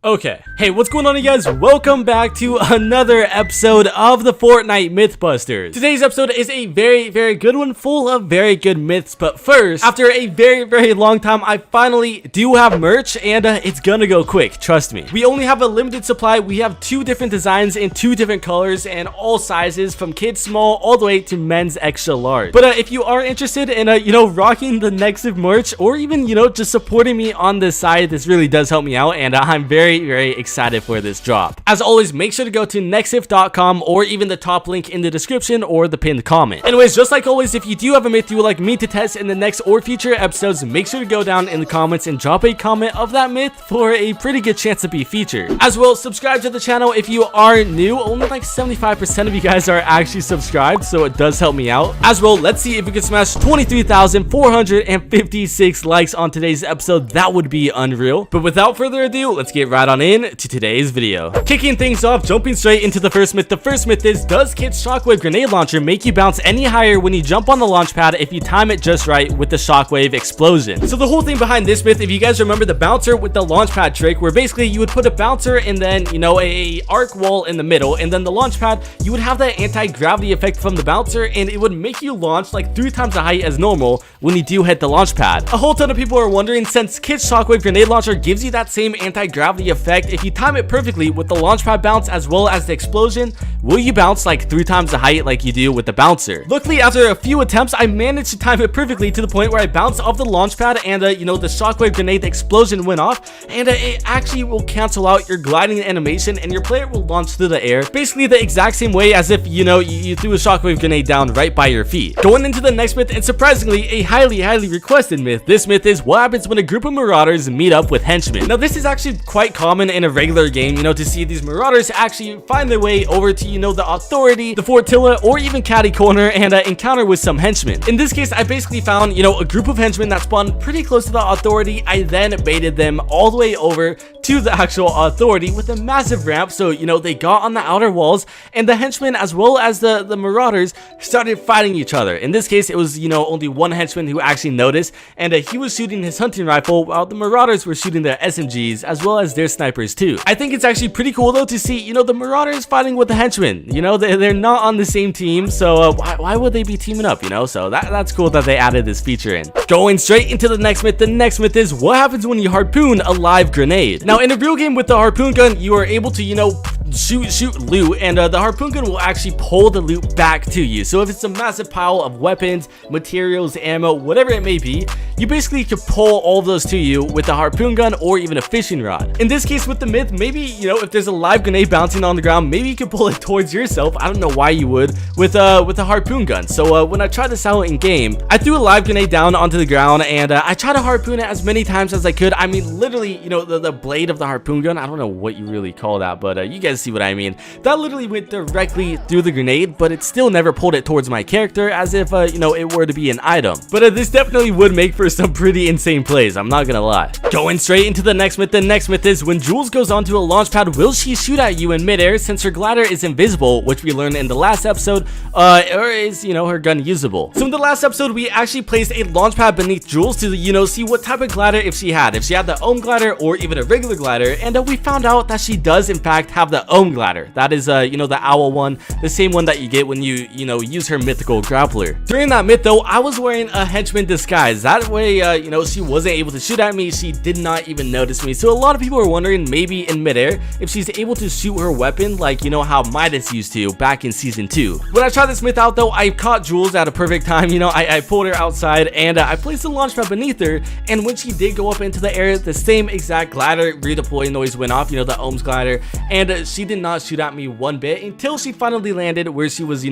Okay, hey, what's going on, you guys? Welcome back to another episode of the Fortnite Mythbusters. Today's episode is a very good one, full of very good myths. But first, after a very long time, I finally do have merch, and it's gonna go quick, trust me. We only have a limited supply. We have 2 different designs in 2 different colors and all sizes, from kids small all the way to men's extra large. But if you are interested in rocking the Nexiph merch, or even just supporting me on this side, this really does help me out, and I'm very excited for this drop. As always, make sure to go to nexiph.com or even the top link in the description or the pinned comment. Anyways, just like always, if you do have a myth you would like me to test in the next or future episodes, make sure to go down in the comments and drop a comment of that myth for a pretty good chance to be featured. As well, subscribe to the channel if you are new. Only like 75% of you guys are actually subscribed, so it does help me out. As well, let's see if we can smash 23,456 likes on today's episode. That would be unreal. But without further ado, let's get right on in to today's video. Kicking things off, jumping straight into the first myth. The first myth is, does Kit's Shockwave grenade launcher make you bounce any higher when you jump on the launch pad if you time it just right with the Shockwave explosion? So the whole thing behind this myth, if you guys remember the bouncer with the launch pad trick, where basically you would put a bouncer and then a arc wall in the middle, and then the launch pad, you would have that anti-gravity effect from the bouncer, and it would make you launch like 3 times the height as normal when you do hit the launch pad. A whole ton of people are wondering, since Kit's Shockwave grenade launcher gives you that same anti-gravity effect, if you time it perfectly with the launch pad bounce as well as the explosion, will you bounce like 3 times the height like you do with the bouncer? Luckily, after a few attempts, I managed to time it perfectly to the point where I bounced off the launch pad, and the Shockwave grenade explosion went off, and it actually will cancel out your gliding animation, and your player will launch through the air, basically the exact same way as if you threw a Shockwave grenade down right by your feet. Going into the next myth, and surprisingly a highly requested myth. This myth is, what happens when a group of Marauders meet up with Henchmen? Now, this is actually quite common in a regular game, to see these Marauders actually find their way over to, the Authority, the Fortilla, or even Catty Corner, and encounter with some Henchmen. In this case, I basically found, a group of Henchmen that spawned pretty close to the Authority. I then baited them all the way over to the actual Authority with a massive ramp, so, they got on the outer walls, and the Henchmen as well as the Marauders started fighting each other. In this case, it was, only one Henchman who actually noticed, and he was shooting his hunting rifle while the Marauders were shooting their SMGs as well as their snipers too. I think it's actually pretty cool though to see, the Marauders fighting with the Henchmen. They're not on the same team, so why would they be teaming up, So that's cool that they added this feature in. Going straight into the next myth. The next myth is, what happens when you harpoon a live grenade? Now, in a real game with the harpoon gun, you are able to, shoot loot, and the harpoon gun will actually pull the loot back to you. So if it's a massive pile of weapons, materials, ammo, whatever it may be, you basically can pull all of those to you with the harpoon gun or even a fishing rod. In this case with the myth, maybe if there's a live grenade bouncing on the ground, maybe you can pull it towards yourself. I don't know why you would with a harpoon gun. So when I tried this out in game, I threw a live grenade down onto the ground, and I tried to harpoon it as many times as I could. I mean, literally, the blade of the harpoon gun, I don't know what you really call that, but you guys see what I mean. That literally went directly through the grenade, but it still never pulled it towards my character as if it were to be an item. But this definitely would make for some pretty insane plays, I'm not gonna lie. Going straight into the next myth. The next myth is, when Jules goes onto a launch pad, will she shoot at you in midair since her glider is invisible, which we learned in the last episode, or is her gun usable? So in the last episode, we actually placed a launch pad beneath Jules to see what type of glider if she had the ohm glider or even a regular glider, and we found out that she does in fact have the ohm glider. That is the owl one, the same one that you get when you use her mythical grappler. During that myth though, I was wearing a henchman disguise. That way she wasn't able to shoot at me. She did not even notice me. So a lot of people are wondering, maybe in midair, if she's able to shoot her weapon like how Midas used to back in season 2. When I tried this myth out though, I caught Jules at a perfect time. I pulled her outside, and I placed the launch pad beneath her, and when she did go up into the air, the same exact glider redeploy noise went off, the ohms glider, and she did not shoot at me one bit until she finally landed where she was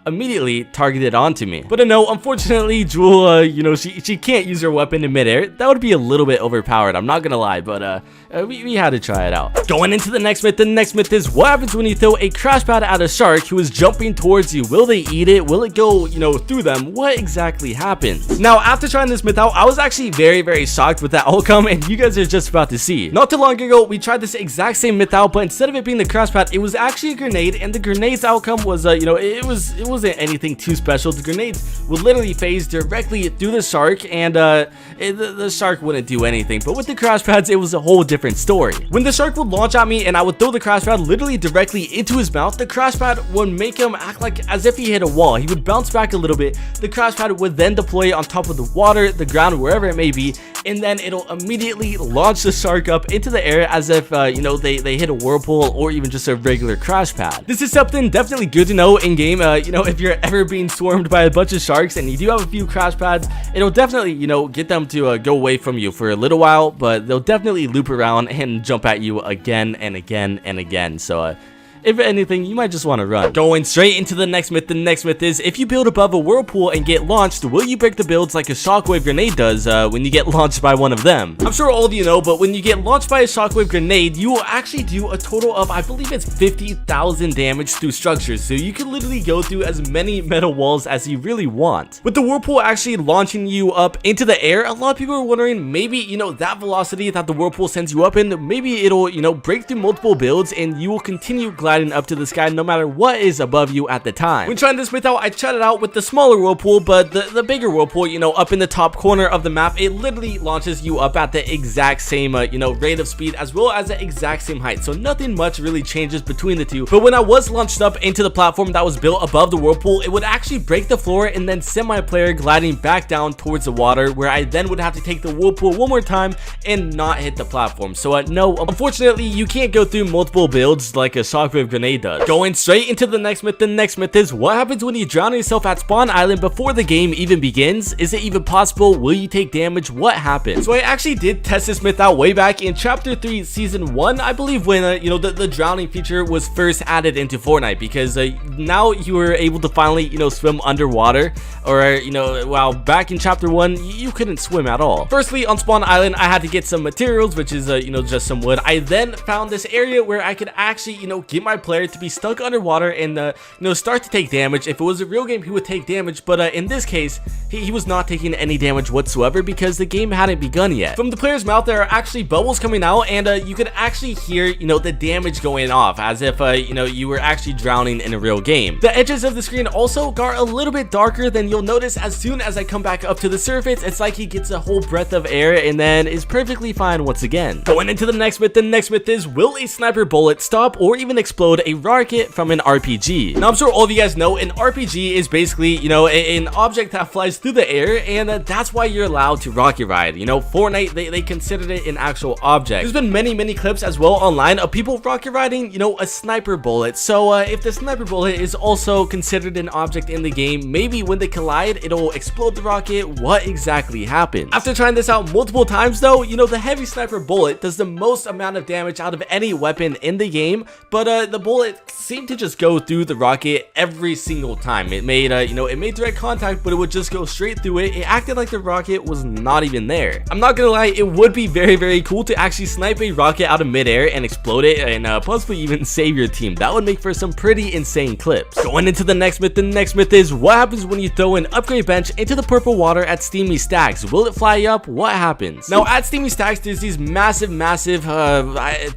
immediately targeted onto me. But no, unfortunately, Jules, she can't use her weapon in midair. That would be a little bit overpowered, I'm not gonna lie, but we had to try it out. Going into the next myth. The next myth is, what happens when you throw a crash pad at a shark who is jumping towards you? Will they eat it? Will it go through them? What exactly happens? Now, after trying this myth out, I was actually very shocked with that outcome, and you guys are just about to see. Not too long ago, we tried this exact same myth out, but instead of it being the crash pad, it was actually a grenade, and the grenade's outcome was, you know, it wasn't anything too special. The grenades would literally phase directly through the shark, and the shark wouldn't do anything. But with the crash pads, it was a whole different story. When the shark would launch at me and I would throw the crash pad literally directly into his mouth, the crash pad would make him act like as if he hit a wall. He would bounce back a little bit. The crash pad would then deploy on top of the water, the ground, wherever it may be, and then it'll immediately launch the shark up into the air as if you know, they hit a whirlpool or even just a regular crash pad. This is something definitely good to know in game. You know, if you're ever being swarmed by a bunch of sharks and you do have a few crash pads, it'll definitely, you know, get them to go away from you for a little while, but they'll definitely loop around and jump at you again and again and again. So if anything, you might just want to run. Going straight into the next myth. The next myth is, if you build above a whirlpool and get launched, will you break the builds like a shockwave grenade does when you get launched by one of them? I'm sure all of you know, but when you get launched by a shockwave grenade, you will actually do a total of, I believe it's 50,000 damage through structures. So you can literally go through as many metal walls as you really want. With the whirlpool actually launching you up into the air, a lot of people are wondering, maybe, you know, that velocity that the whirlpool sends you up in, maybe it'll, you know, break through multiple builds and you will continue gliding up to the sky no matter what is above you at the time. When trying this myth out, I tried it out with the smaller whirlpool, but the bigger whirlpool, you know, up in the top corner of the map, it literally launches you up at the exact same, you know, rate of speed as well as the exact same height. So nothing much really changes between the two. But when I was launched up into the platform that was built above the whirlpool, it would actually break the floor and then send my player gliding back down towards the water, where I then would have to take the whirlpool one more time and not hit the platform. So no, unfortunately, you can't go through multiple builds like a shockwave grenade does. Going straight into the next myth. The next myth is, what happens when you drown yourself at spawn island before the game even begins? Is it even possible? Will you take damage? What happens? So I actually did test this myth out way back in chapter 3 season 1, I believe, when you know, the drowning feature was first added into Fortnite, because now you were able to finally, you know, swim underwater, or you know, while back in chapter 1 you couldn't swim at all. Firstly, on spawn island, I had to get some materials, which is you know, just some wood. I then found this area where I could actually, you know, get my player to be stuck underwater and you know, start to take damage. If it was a real game, he would take damage, but in this case, he was not taking any damage whatsoever because the game hadn't begun yet. From the player's mouth, there are actually bubbles coming out, and you could actually hear, you know, the damage going off as if you know, you were actually drowning in a real game. The edges of the screen also got a little bit darker than you'll notice as soon as I come back up to the surface. It's like he gets a whole breath of air and then is perfectly fine once again. Going into the next myth. The next myth is, will a sniper bullet stop or even explode a rocket from an RPG? Now, I'm sure all of you guys know an RPG is basically, you know, an object that flies through the air, and that's why you're allowed to rocket ride. You know, Fortnite, they considered it an actual object. There's been many clips as well online of people rocket riding, you know, a sniper bullet. So if the sniper bullet is also considered an object in the game, maybe when they collide, it'll explode the rocket. What exactly happens? After trying this out multiple times though, you know, the heavy sniper bullet does the most amount of damage out of any weapon in the game, but the bullet seemed to just go through the rocket every single time. It made you know, it made direct contact, but it would just go straight through it. It acted like the rocket was not even there. I'm not gonna lie, it would be very cool to actually snipe a rocket out of midair and explode it, and possibly even save your team. That would make for some pretty insane clips. Going into the next myth. The next myth is, what happens when you throw an upgrade bench into the purple water at Steamy Stacks? Will it fly up? What happens? Now, at Steamy Stacks, there's these massive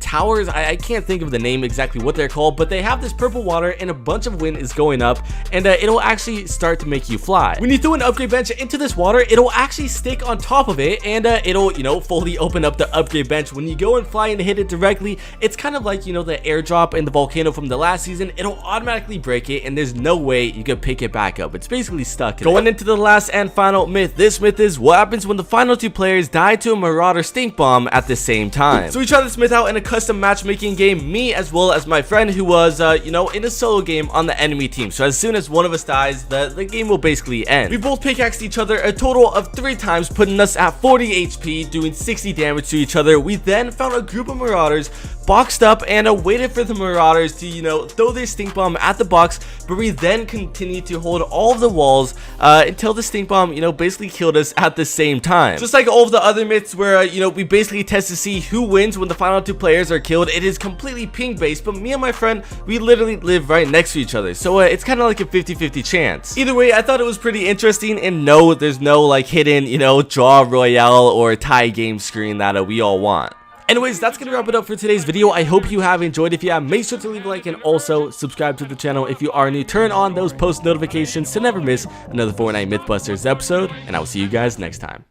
towers. I can't think of the name exactly what they're called, but they have this purple water and a bunch of wind is going up, and it'll actually start to make you fly. When you throw an upgrade bench into this water, it'll actually stick on top of it, and it'll, you know, fully open up the upgrade bench. When you go and fly and hit it directly, it's kind of like, you know, the airdrop in the volcano from the last season. It'll automatically break it, and there's no way you can pick it back up. It's basically stuck in Going into the last and final myth. This myth is, what happens when the final two players die to a Marauder stink bomb at the same time? So we tried this myth out in a custom matchmaking game, me as well as my friend who was you know, in a solo game on the enemy team. So as soon as one of us dies, the game will basically end. We both pickaxed each other a total of 3 times, putting us at 40 HP, doing 60 damage to each other. We then found a group of Marauders boxed up and waited for the Marauders to, you know, throw their stink bomb at the box, but we then continued to hold all of the walls until the stink bomb, you know, basically killed us at the same time. Just like all of the other myths where, you know, we basically test to see who wins when the final 2 players are killed, it is completely ping based, but me and my friend, we literally live right next to each other, so it's kind of like a 50-50 chance. Either way, I thought it was pretty interesting, and no, there's no like hidden, you know, draw royale or tie game screen that we all want. Anyways, that's gonna wrap it up for today's video. I hope you have enjoyed. If you have, make sure to leave a like and also subscribe to the channel if you are new. Turn on those post notifications to never miss another Fortnite Mythbusters episode, and I will see you guys next time.